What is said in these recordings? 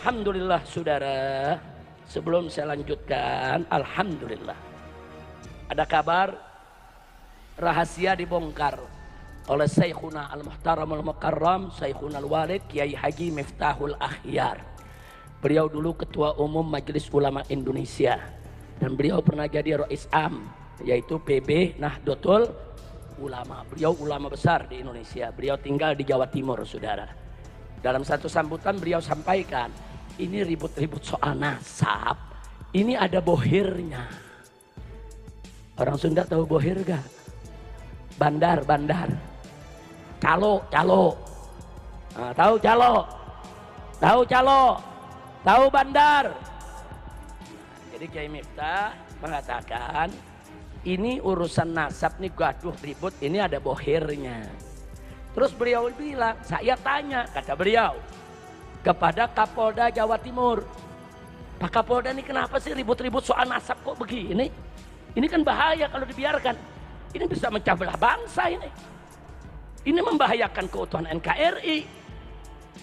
Alhamdulillah saudara, sebelum saya lanjutkan, alhamdulillah ada kabar rahasia dibongkar oleh Syekhuna Al-Muhtaram Al-Mukarram, Syekhuna Al-Walid Kiai Haji Miftahul Akhyar. Beliau dulu ketua umum Majelis Ulama Indonesia dan beliau pernah jadi Rais Am, yaitu PB Nahdlatul Ulama. Beliau ulama besar di Indonesia. Beliau tinggal di Jawa Timur saudara. Dalam satu sambutan beliau sampaikan, ini ribut-ribut soal nasab, ini ada bohirnya. Orang Sunda tahu bohir gak? Bandar. Calo. Nah, tahu calo? Tahu bandar? Jadi Kiai Miftah mengatakan, ini urusan nasab nih gaduh ribut, ini ada bohirnya. Terus beliau bilang, saya tanya, kata beliau, kepada Kapolda Jawa Timur, Pak Kapolda ini kenapa sih ribut-ribut soal nasab kok begini? Ini kan bahaya kalau dibiarkan. Ini bisa mecah belah bangsa ini. Ini membahayakan keutuhan NKRI.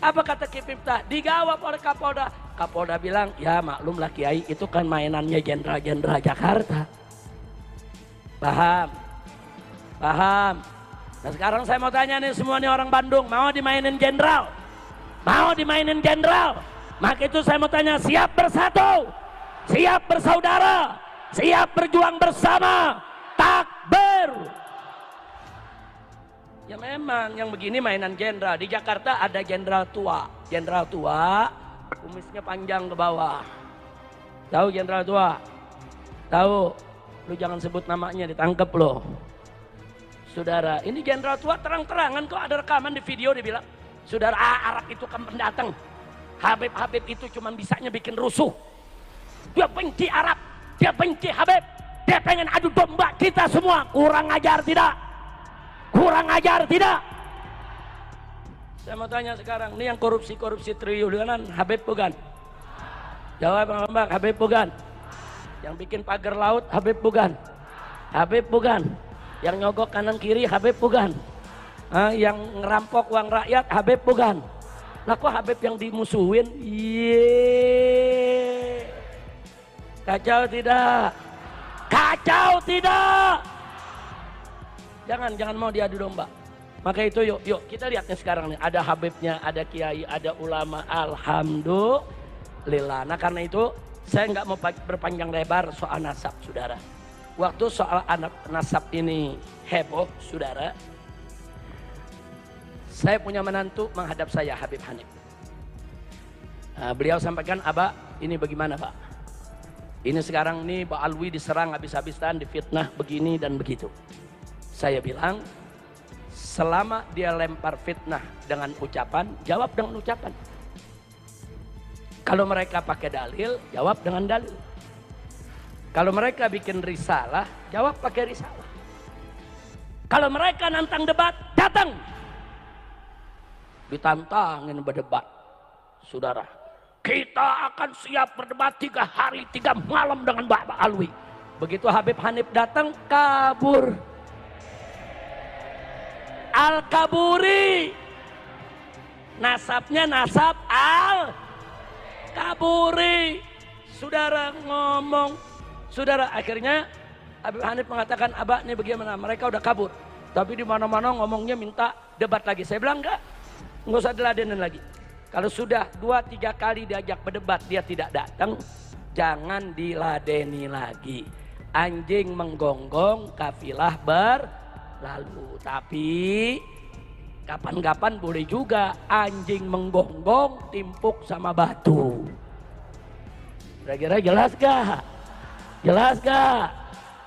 Apa kata Kiai Miftah? Dijawab oleh Kapolda. Kapolda bilang, ya maklumlah Kiai, itu kan mainannya jenderal-jenderal Jakarta. Paham? Nah sekarang saya mau tanya nih semua nih orang Bandung, mau dimainin jenderal? Mau dimainin jenderal? Maka itu saya mau tanya, siap bersatu, siap bersaudara, siap berjuang bersama, takbir. Ya memang yang begini mainan jenderal. Di Jakarta ada jenderal tua, kumisnya panjang ke bawah. Tahu jenderal tua? Tahu? Lu jangan sebut namanya, ditangkep loh. Saudara, ini jenderal tua terang-terangan kok ada rekaman di video dia bilang, saudara, Arab itu kan pendatang. Habib itu cuma bisanya bikin rusuh. Dia benci Arab, dia benci Habib, dia pengen adu domba kita semua. Kurang ajar tidak? Saya mau tanya sekarang, ini yang korupsi triliunan Habib bukan? Jawab Mbak, Habib bukan? Yang bikin pagar laut Habib bukan? Yang nyogok kanan kiri Habib bukan? Yang ngerampok uang rakyat Habib bukan? Lah kok Habib yang dimusuhin? Kacau tidak? Jangan mau diadu domba. Maka itu yuk kita lihatnya sekarang nih, ada Habibnya, ada kiai, ada ulama, alhamdulillah. Nah karena itu saya nggak mau berpanjang lebar soal nasab saudara. Waktu soal anak nasab ini heboh saudara, saya punya menantu menghadap saya, Habib Hanif. Nah, beliau sampaikan, Abah ini bagaimana Pak? Ini sekarang nih Pak Alwi diserang habis-habisan, difitnah begini dan begitu. Saya bilang, selama dia lempar fitnah dengan ucapan, jawab dengan ucapan. Kalau mereka pakai dalil, jawab dengan dalil. Kalau mereka bikin risalah, jawab pakai risalah. Kalau mereka nantang debat, datang. Ditantangin berdebat. Saudara, kita akan siap berdebat 3 hari 3 malam dengan Bapak Alwi. Begitu Habib Hanif datang, kabur. Al-Kaburi. Nasabnya nasab Al-Kaburi. Saudara ngomong, saudara akhirnya Habib Hanif mengatakan, Abah ini bagaimana? Mereka udah kabur. Tapi di mana-mana ngomongnya minta debat lagi. Saya bilang enggak usah diladenin lagi. Kalau sudah 2-3 kali diajak berdebat dia tidak datang, jangan diladeni lagi. Anjing menggonggong, kafilah berlalu. Tapi kapan-kapan boleh juga anjing menggonggong, timpuk sama batu. Kira-kira jelas gak?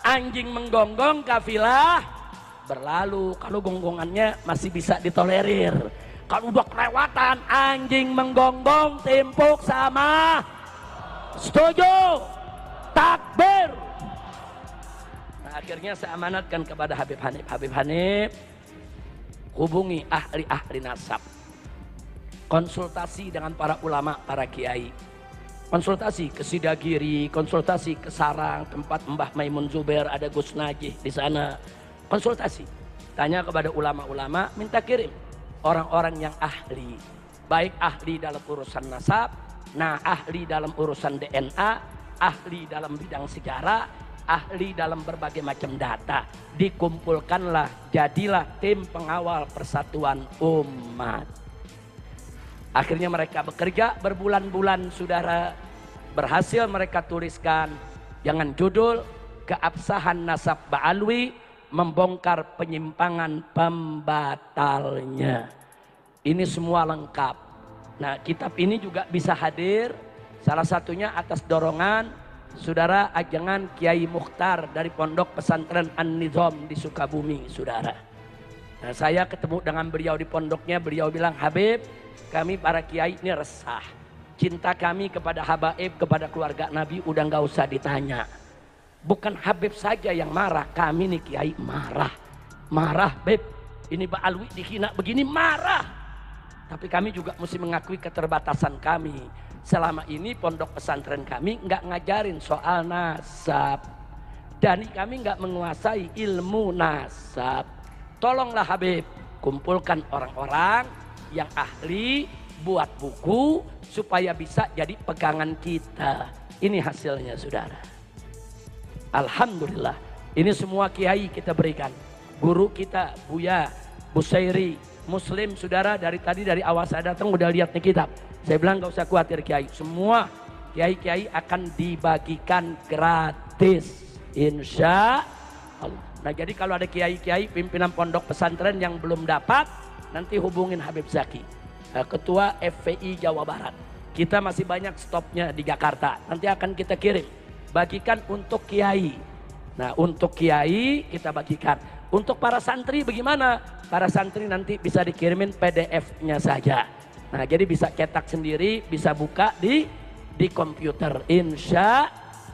Anjing menggonggong, kafilah berlalu. Kalau gonggongannya masih bisa ditolerir. Kalau udah kelewatan, anjing menggonggong, timpuk sama, setuju, takbir. Nah, akhirnya saya amanatkan kepada Habib Hanif. Habib Hanif, hubungi ahli-ahli nasab. Konsultasi dengan para ulama, para kiai. Konsultasi ke Sidagiri, konsultasi ke Sarang, tempat Mbah Maimun Zubair, ada Gus Najih di sana. Konsultasi, tanya kepada ulama-ulama, minta kirim orang-orang yang ahli, baik ahli dalam urusan nasab, Nah, ahli dalam urusan DNA, ahli dalam bidang sejarah, ahli dalam berbagai macam data. Dikumpulkanlah, jadilah tim pengawal persatuan umat. Akhirnya mereka bekerja berbulan-bulan, saudara. Berhasil mereka tuliskan, jangan judul, keabsahan nasab Ba'alwi membongkar penyimpangan pembatalnya. Ini semua lengkap. Nah, kitab ini juga bisa hadir salah satunya atas dorongan saudara ajangan Kiai Mukhtar dari Pondok Pesantren An-Nizam di Sukabumi, saudara. Nah, saya ketemu dengan beliau di pondoknya, beliau bilang, Habib, kami para kiai ini resah. Cinta kami kepada habaib, kepada keluarga Nabi udah nggak usah ditanya. Bukan Habib saja yang marah, kami nih kiai marah. Marah, Beb, ini Ba'alwi dihina begini, marah. Tapi kami juga mesti mengakui keterbatasan kami. Selama ini pondok pesantren kami nggak ngajarin soal nasab. Dan kami nggak menguasai ilmu nasab. Tolonglah Habib, kumpulkan orang-orang yang ahli, buat buku supaya bisa jadi pegangan kita. Ini hasilnya, saudara. Alhamdulillah. Ini semua kiai kita berikan. Guru kita, Buya, Busairi, Muslim, saudara, dari tadi dari awal saya datang udah lihat nih kitab. Saya bilang gak usah khawatir kiai. Semua kiai-kiai akan dibagikan gratis. Insya Allah. Nah, jadi kalau ada kiai-kiai pimpinan pondok pesantren yang belum dapat, nanti hubungin Habib Zaki, Ketua FPI Jawa Barat. Kita masih banyak stopnya di Jakarta. Nanti akan kita kirim. Bagikan untuk kiai. Nah, untuk kiai kita bagikan. Untuk para santri bagaimana? Para santri nanti bisa dikirimin PDF-nya saja. Nah, jadi bisa cetak sendiri, bisa buka di komputer. Insya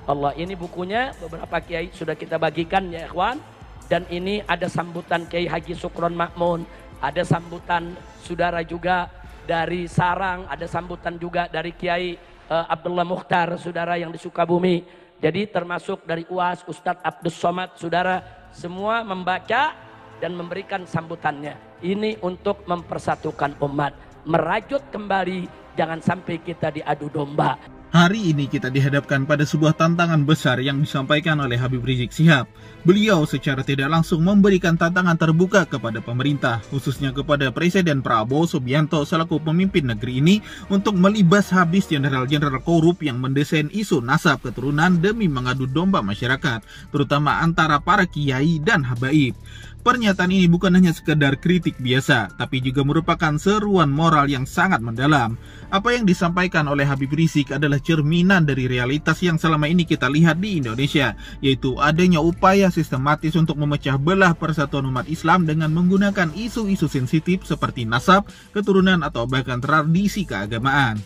Allah. Ini bukunya beberapa kiai sudah kita bagikan ya ikhwan. Dan ini ada sambutan Kiai Haji Sukron Makmun. Ada sambutan saudara juga dari Sarang, ada sambutan juga dari Kiai Abdullah Mukhtar, saudara yang di Sukabumi. Jadi termasuk dari UAS, Ustadz Abdus Somad, saudara, semua membaca dan memberikan sambutannya. Ini untuk mempersatukan umat, merajut kembali, jangan sampai kita diadu domba. Hari ini kita dihadapkan pada sebuah tantangan besar yang disampaikan oleh Habib Rizik Syihab. Beliau secara tidak langsung memberikan tantangan terbuka kepada pemerintah, khususnya kepada Presiden Prabowo Subianto selaku pemimpin negeri ini untuk melibas habis jenderal-jenderal korup yang mendesain isu nasab keturunan demi mengadu domba masyarakat, terutama antara para kiai dan habaib. Pernyataan ini bukan hanya sekedar kritik biasa, tapi juga merupakan seruan moral yang sangat mendalam. Apa yang disampaikan oleh Habib Rizik adalah cerminan dari realitas yang selama ini kita lihat di Indonesia, yaitu adanya upaya sistematis untuk memecah belah persatuan umat Islam dengan menggunakan isu-isu sensitif seperti nasab, keturunan, atau bahkan tradisi keagamaan.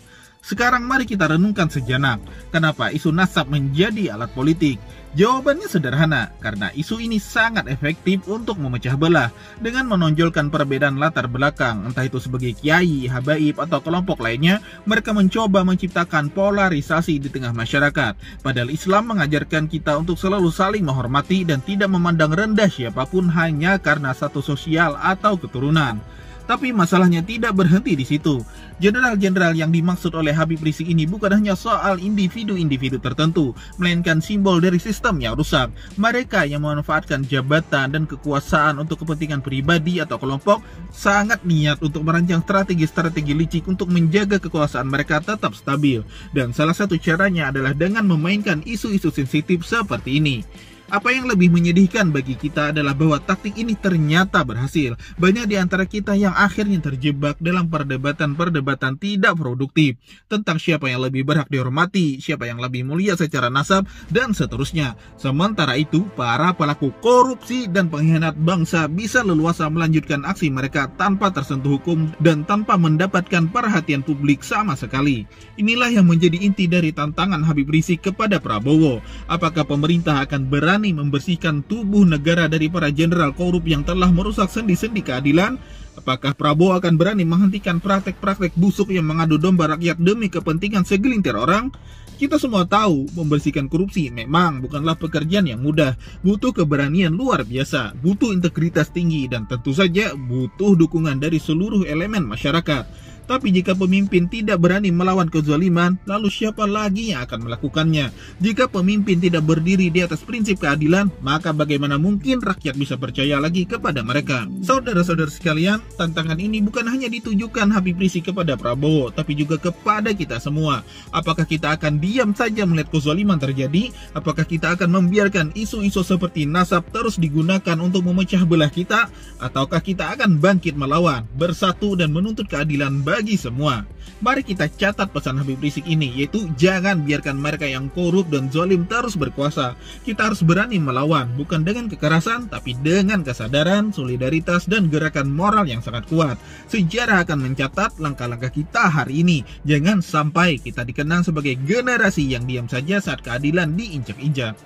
Sekarang mari kita renungkan sejenak, kenapa isu nasab menjadi alat politik? Jawabannya sederhana, karena isu ini sangat efektif untuk memecah belah dengan menonjolkan perbedaan latar belakang, entah itu sebagai kiai, habaib, atau kelompok lainnya. Mereka mencoba menciptakan polarisasi di tengah masyarakat. Padahal Islam mengajarkan kita untuk selalu saling menghormati dan tidak memandang rendah siapapun hanya karena status sosial atau keturunan. Tapi masalahnya tidak berhenti di situ. Jenderal-jenderal yang dimaksud oleh Habib Rizik ini bukan hanya soal individu-individu tertentu, melainkan simbol dari sistem yang rusak. Mereka yang memanfaatkan jabatan dan kekuasaan untuk kepentingan pribadi atau kelompok sangat niat untuk merancang strategi-strategi licik untuk menjaga kekuasaan mereka tetap stabil. Dan salah satu caranya adalah dengan memainkan isu-isu sensitif seperti ini. Apa yang lebih menyedihkan bagi kita adalah bahwa taktik ini ternyata berhasil. Banyak di antara kita yang akhirnya terjebak dalam perdebatan-perdebatan tidak produktif tentang siapa yang lebih berhak dihormati, siapa yang lebih mulia secara nasab, dan seterusnya. Sementara itu, para pelaku korupsi dan pengkhianat bangsa bisa leluasa melanjutkan aksi mereka tanpa tersentuh hukum dan tanpa mendapatkan perhatian publik sama sekali. Inilah yang menjadi inti dari tantangan Habib Rizik kepada Prabowo. Apakah pemerintah akan berani membersihkan tubuh negara dari para jenderal korup yang telah merusak sendi-sendi keadilan? Apakah Prabowo akan berani menghentikan praktek-praktek busuk yang mengadu domba rakyat demi kepentingan segelintir orang? Kita semua tahu, membersihkan korupsi memang bukanlah pekerjaan yang mudah. Butuh keberanian luar biasa, butuh integritas tinggi, dan tentu saja butuh dukungan dari seluruh elemen masyarakat. Tapi jika pemimpin tidak berani melawan kezaliman, lalu siapa lagi yang akan melakukannya? Jika pemimpin tidak berdiri di atas prinsip keadilan, maka bagaimana mungkin rakyat bisa percaya lagi kepada mereka? Saudara-saudara sekalian, tantangan ini bukan hanya ditujukan Habib Rizik kepada Prabowo, tapi juga kepada kita semua. Apakah kita akan diam saja melihat kezaliman terjadi? Apakah kita akan membiarkan isu-isu seperti nasab terus digunakan untuk memecah belah kita? Ataukah kita akan bangkit melawan, bersatu dan menuntut keadilan bagi semua? Mari kita catat pesan Habib Rizik ini, yaitu jangan biarkan mereka yang korup dan zalim terus berkuasa. Kita harus berani melawan, bukan dengan kekerasan, tapi dengan kesadaran, solidaritas, dan gerakan moral yang sangat kuat. Sejarah akan mencatat langkah-langkah kita hari ini. Jangan sampai kita dikenang sebagai generasi yang diam saja saat keadilan diinjak-injak.